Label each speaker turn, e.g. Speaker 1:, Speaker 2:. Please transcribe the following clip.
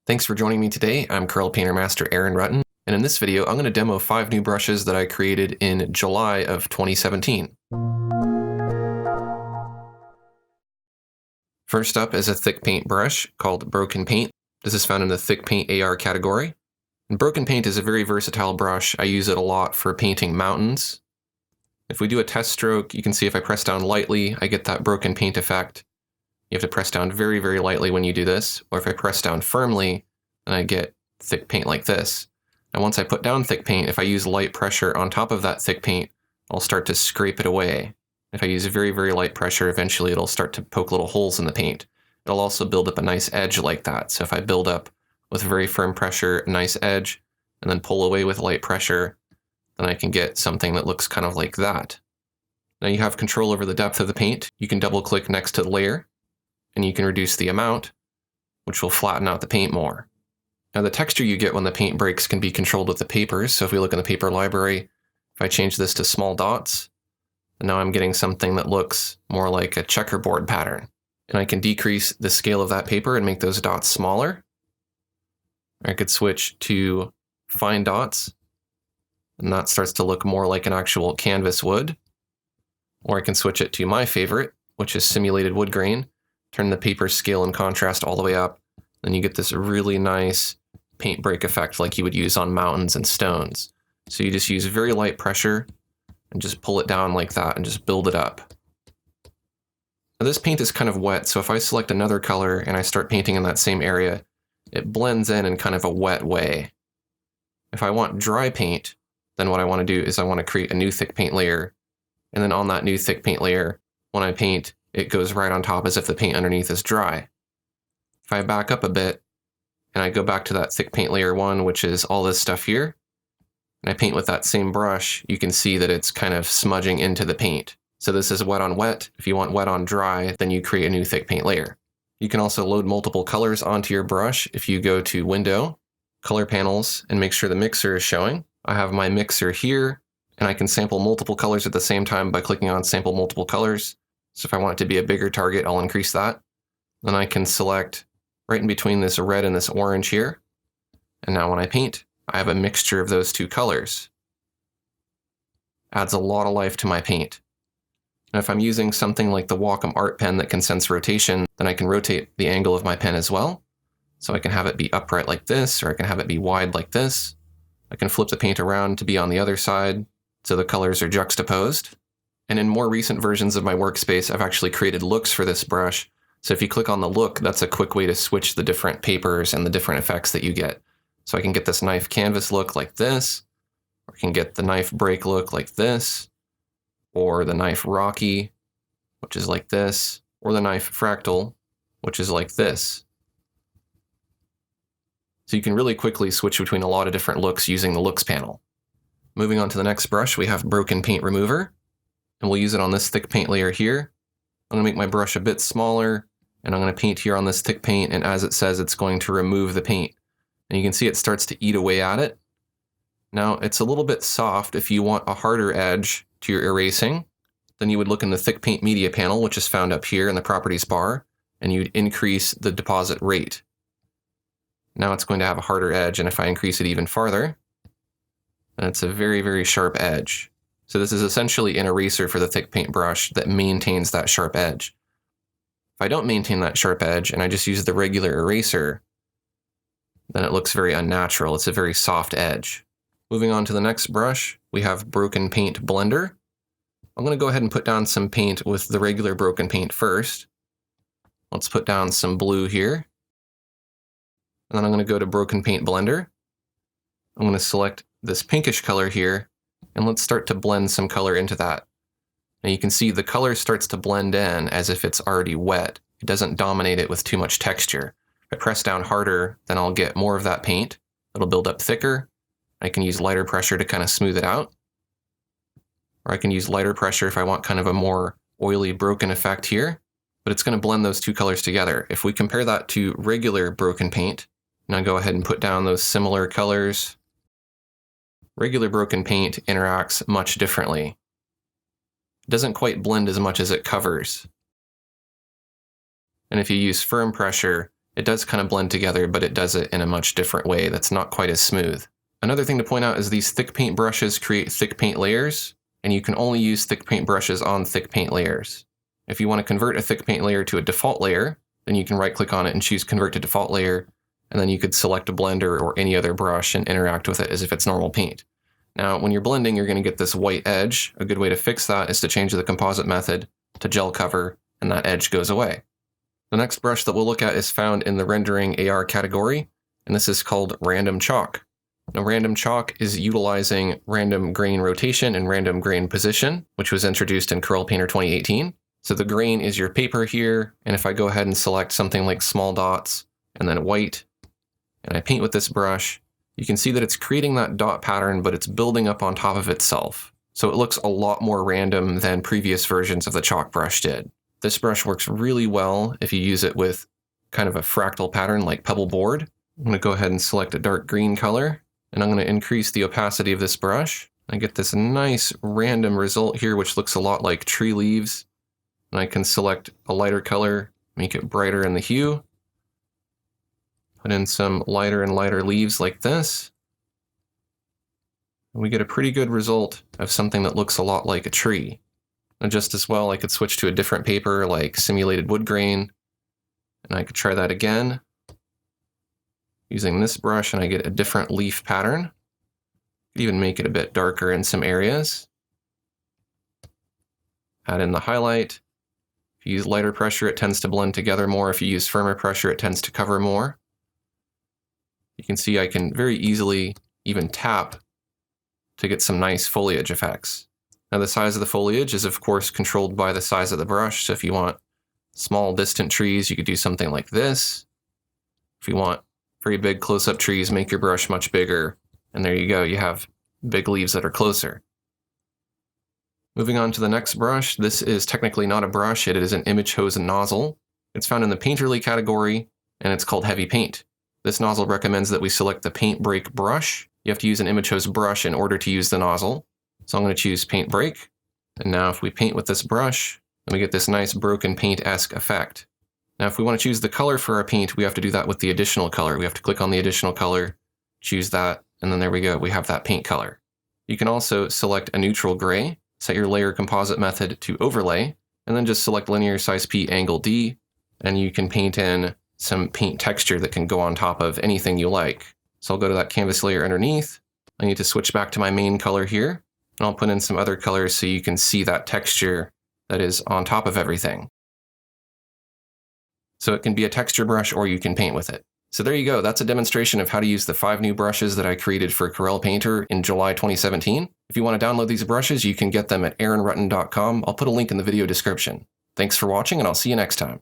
Speaker 1: Thanks for joining me today. I'm Corel Painter Master Aaron Rutten, and in this video I'm going to demo 5 new brushes that I created in July of 2017. First up is a thick paint brush called Broken Paint. This is found in the thick paint AR category. And Broken Paint is a very versatile brush. I use it a lot for painting mountains. If we do a test stroke, you can see if I press down lightly, I get that broken paint effect. You have to press down very, very lightly when you do this, or if I press down firmly, then I get thick paint like this. And once I put down thick paint, if I use light pressure on top of that thick paint, I'll start to scrape it away. If I use very, very light pressure, eventually it'll start to poke little holes in the paint. It'll also build up a nice edge like that. So if I build up with very firm pressure, a nice edge, and then pull away with light pressure, then I can get something that looks kind of like that. Now you have control over the depth of the paint. You can double click next to the layer, and you can reduce the amount, which will flatten out the paint more. Now the texture you get when the paint breaks can be controlled with the papers. So if we look in the paper library, if I change this to small dots, now I'm getting something that looks more like a checkerboard pattern. And I can decrease the scale of that paper and make those dots smaller. I could switch to fine dots, and that starts to look more like an actual canvas would. Or I can switch it to my favorite, which is simulated wood grain. Turn the paper scale and contrast all the way up, then you get this really nice paint break effect like you would use on mountains and stones. So you just use very light pressure and just pull it down like that and just build it up. Now this paint is kind of wet, so if I select another color and I start painting in that same area, it blends in kind of a wet way. If I want dry paint, then what I want to do is I want to create a new thick paint layer, and then on that new thick paint layer, when I paint, it goes right on top as if the paint underneath is dry. If I back up a bit, and I go back to that thick paint layer 1, which is all this stuff here, and I paint with that same brush, you can see that it's kind of smudging into the paint. So this is wet on wet. If you want wet on dry, then you create a new thick paint layer. You can also load multiple colors onto your brush if you go to Window, Color Panels, and make sure the mixer is showing. I have my mixer here, and I can sample multiple colors at the same time by clicking on Sample Multiple Colors. So if I want it to be a bigger target, I'll increase that. Then I can select right in between this red and this orange here. And now when I paint, I have a mixture of those two colors. Adds a lot of life to my paint. And if I'm using something like the Wacom Art Pen that can sense rotation, then I can rotate the angle of my pen as well. So I can have it be upright like this, or I can have it be wide like this. I can flip the paint around to be on the other side, so the colors are juxtaposed. And in more recent versions of my workspace, I've actually created looks for this brush. So if you click on the look, that's a quick way to switch the different papers and the different effects that you get. So I can get this knife canvas look like this, or I can get the knife break look like this, or the knife rocky, which is like this, or the knife fractal, which is like this. So you can really quickly switch between a lot of different looks using the looks panel. Moving on to the next brush, we have Broken Paint Remover. And we'll use it on this thick paint layer here. I'm going to make my brush a bit smaller, and I'm going to paint here on this thick paint, and as it says, it's going to remove the paint. And you can see it starts to eat away at it. Now, it's a little bit soft. If you want a harder edge to your erasing, then you would look in the Thick Paint Media panel, which is found up here in the Properties bar, and you'd increase the deposit rate. Now it's going to have a harder edge, and if I increase it even farther, then it's a very, very sharp edge. So this is essentially an eraser for the thick paint brush that maintains that sharp edge. If I don't maintain that sharp edge and I just use the regular eraser, then it looks very unnatural. It's a very soft edge. Moving on to the next brush, we have Broken Paint Blender. I'm going to go ahead and put down some paint with the regular broken paint first. Let's put down some blue here. And then I'm going to go to Broken Paint Blender. I'm going to select this pinkish color here, and let's start to blend some color into that. Now you can see the color starts to blend in as if it's already wet. It doesn't dominate it with too much texture. If I press down harder, then I'll get more of that paint. It'll build up thicker. I can use lighter pressure to kind of smooth it out. Or I can use lighter pressure if I want kind of a more oily broken effect here. But it's going to blend those two colors together. If we compare that to regular broken paint, and I go ahead and put down those similar colors, regular broken paint interacts much differently. It doesn't quite blend as much as it covers. And if you use firm pressure, it does kind of blend together, but it does it in a much different way that's not quite as smooth. Another thing to point out is these thick paint brushes create thick paint layers, and you can only use thick paint brushes on thick paint layers. If you want to convert a thick paint layer to a default layer, then you can right-click on it and choose Convert to Default Layer, and then you could select a blender or any other brush and interact with it as if it's normal paint. Now, when you're blending, you're going to get this white edge. A good way to fix that is to change the composite method to gel cover, and that edge goes away. The next brush that we'll look at is found in the rendering AR category, and this is called Random Chalk. Now, Random Chalk is utilizing random grain rotation and random grain position, which was introduced in Corel Painter 2018. So the grain is your paper here, and if I go ahead and select something like small dots and then white, and I paint with this brush, you can see that it's creating that dot pattern, but it's building up on top of itself. So it looks a lot more random than previous versions of the chalk brush did. This brush works really well if you use it with kind of a fractal pattern like pebble board. I'm going to go ahead and select a dark green color, and I'm going to increase the opacity of this brush. I get this nice random result here, which looks a lot like tree leaves. And I can select a lighter color, make it brighter in the hue. Put in some lighter and lighter leaves like this. And we get a pretty good result of something that looks a lot like a tree. And just as well, I could switch to a different paper like simulated wood grain. And I could try that again using this brush, and I get a different leaf pattern. Could even make it a bit darker in some areas. Add in the highlight. If you use lighter pressure, it tends to blend together more. If you use firmer pressure, it tends to cover more. You can see I can very easily even tap to get some nice foliage effects. Now the size of the foliage is of course controlled by the size of the brush. So if you want small distant trees, you could do something like this. If you want very big close-up trees, make your brush much bigger. And there you go, you have big leaves that are closer. Moving on to the next brush, this is technically not a brush, it is an image hose and nozzle. It's found in the Painterly category, and it's called Heavy Paint. This nozzle recommends that we select the Paint Break brush. You have to use an image hose brush in order to use the nozzle. So I'm going to choose Paint Break. And now if we paint with this brush, then we get this nice broken paint-esque effect. Now if we want to choose the color for our paint, we have to do that with the additional color. We have to click on the additional color, choose that, and then there we go, we have that paint color. You can also select a neutral gray, set your layer composite method to overlay, and then just select linear size P angle D, and you can paint in some paint texture that can go on top of anything you like. So I'll go to that canvas layer underneath. I need to switch back to my main color here, and I'll put in some other colors so you can see that texture that is on top of everything. So it can be a texture brush or you can paint with it. So there you go, that's a demonstration of how to use the 5 new brushes that I created for Corel Painter in July 2017. If you want to download these brushes, you can get them at aaronrutten.com. I'll put a link in the video description. Thanks for watching, and I'll see you next time.